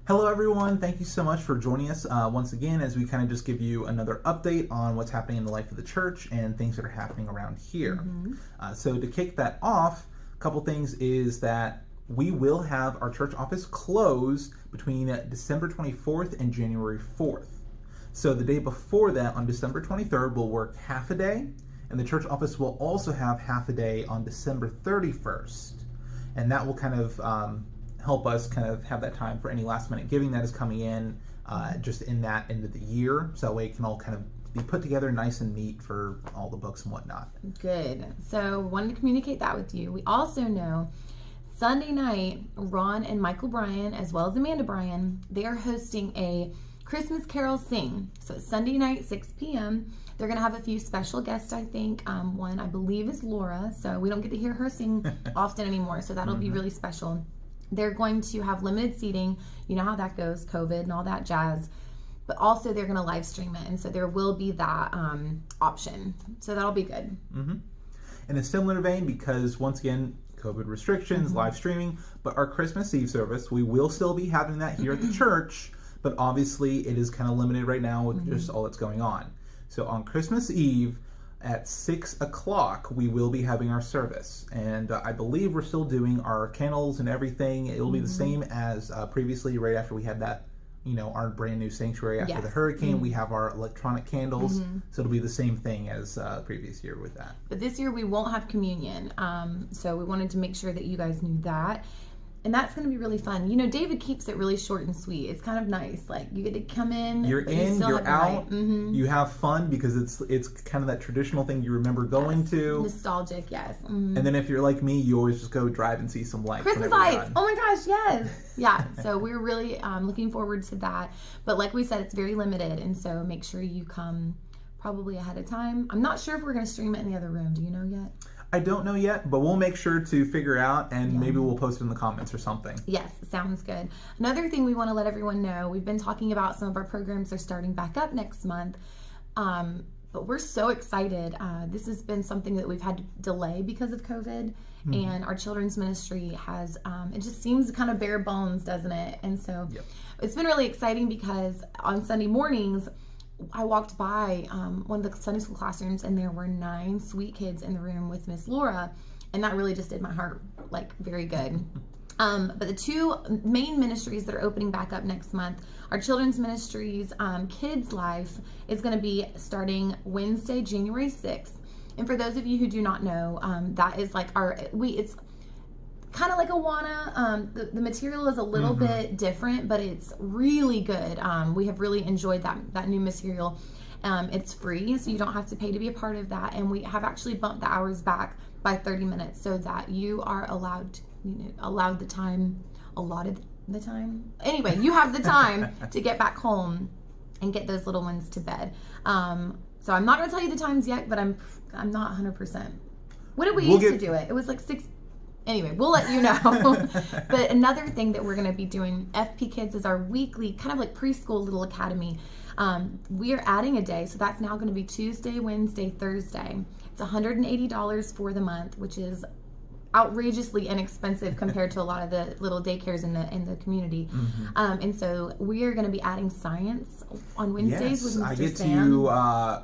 Hello everyone, thank you so much for joining us once again as we kind of just give you another update on what's happening in the life of the church and things that are happening around here. So to kick that off, a couple things is that we will have our church office closed between December 24th and January 4th. So the day before that, on December 23rd, we'll work half a day, and the church office will also have half a day on December 31st. And that will kind of help us kind of have that time for any last minute giving that is coming in just in that end of the year. So that way it can all kind of be put together nice and neat for all the books and whatnot. Good. So wanted to communicate that with you. We also know Sunday night, Ron and Michael Bryan, as well as Amanda Bryan, they are hosting a Christmas Carol Sing. So it's Sunday night, 6 p.m. They're going to have a few special guests, I think. One, I believe, is Laura. So we don't get to hear her sing often anymore. So that'll be really special. They're going to have limited seating. You know how that goes, COVID and all that jazz. But also they're going to live stream it. And so there will be that option. So that'll be good. In a similar vein, because once again, COVID restrictions, live streaming, but our Christmas Eve service, we will still be having that here at the church. But obviously it is kind of limited right now with just all that's going on. So on Christmas Eve, at 6 o'clock, we will be having our service. And I believe we're still doing our candles and everything. It will be the same as previously, right after we had that, our brand new sanctuary after the hurricane. We have our electronic candles. So it'll be the same thing as previous year with that. But this year we won't have communion. So we wanted to make sure that you guys knew that. And that's going to be really fun. David keeps it really short and sweet. It's kind of nice. Like, you get to come in. You're in, you're out. You have fun because it's kind of that traditional thing you remember going to. Nostalgic, yes. And then if you're like me, you always just go drive and see some lights. Christmas lights. Oh my gosh, yes. Yeah, so we're really looking forward to that. But like we said, it's very limited. And so make sure you come probably ahead of time. I'm not sure if we're going to stream it in the other room. Do you know yet? I don't know yet, but we'll make sure to figure out, and maybe we'll post it in the comments or something. Yes, sounds good. Another thing we want to let everyone know, we've been talking about some of our programs are starting back up next month, but we're so excited. This has been something that we've had to delay because of COVID, and our children's ministry has, it just seems kind of bare bones, doesn't it? And so it's been really exciting because on Sunday mornings, I walked by one of the Sunday school classrooms, and there were 9 sweet kids in the room with Miss Laura, and that really just did my heart very good. But the 2 main ministries that are opening back up next month, our children's ministries, Kids Life is going to be starting Wednesday, January 6th. And for those of you who do not know, that is like it's kind of like Awana. The material is a little bit different, but it's really good. We have really enjoyed that new material. It's free, so you don't have to pay to be a part of that. And we have actually bumped the hours back by 30 minutes so that you are allotted the time. Anyway, you have the time to get back home and get those little ones to bed. So I'm not going to tell you the times yet, but I'm not 100%. What did we used to do it? It was like 6. Anyway, we'll let you know. But another thing that we're going to be doing, FP Kids, is our weekly kind of like preschool little academy. We are adding a day, so that's now going to be Tuesday, Wednesday, Thursday. It's $180 for the month, which is outrageously inexpensive compared to a lot of the little daycares in the community. And so we are going to be adding science on Wednesdays with Mr. I get Sam. to,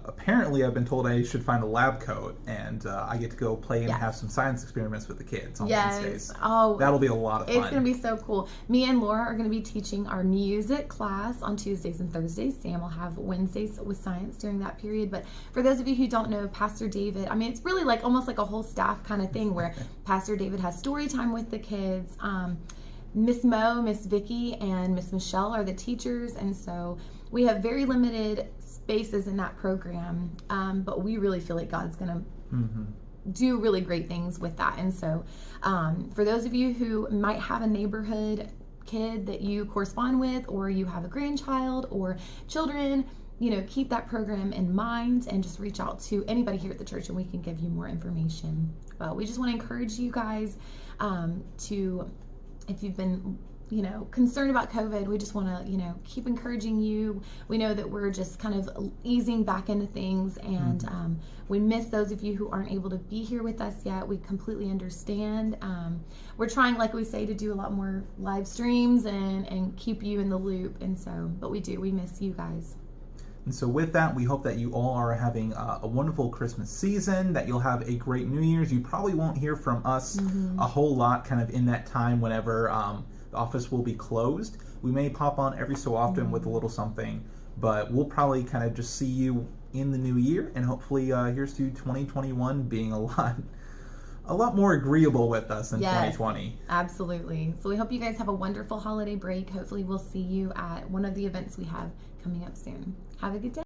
apparently I've been told I should find a lab coat, and I get to go play and have some science experiments with the kids on Wednesdays. Oh, that'll be a lot of fun. It's going to be so cool. Me and Laura are going to be teaching our music class on Tuesdays and Thursdays. Sam will have Wednesdays with science during that period. But for those of you who don't know, Pastor David, it's really like almost like a whole staff kind of thing where Pastor David has story time with the kids. Miss Mo, Miss Vicky, and Miss Michelle are the teachers, and so we have very limited spaces in that program, but we really feel like God's going to do really great things with that. And so for those of you who might have a neighborhood kid that you correspond with, or you have a grandchild or children, keep that program in mind and just reach out to anybody here at the church and we can give you more information. But we just want to encourage you guys to, if you've been, concerned about COVID. We just want to, keep encouraging you. We know that we're just kind of easing back into things, and we miss those of you who aren't able to be here with us yet. We completely understand. We're trying, like we say, to do a lot more live streams and keep you in the loop. And so, but we miss you guys. And so with that, we hope that you all are having a wonderful Christmas season, that you'll have a great New Year's. You probably won't hear from us a whole lot kind of in that time whenever the office will be closed. We may pop on every so often with a little something, but we'll probably kind of just see you in the new year, and hopefully here's to 2021 being a lot more agreeable with us than 2020. Absolutely. So we hope you guys have a wonderful holiday break. Hopefully we'll see you at one of the events we have coming up soon. Have a good day.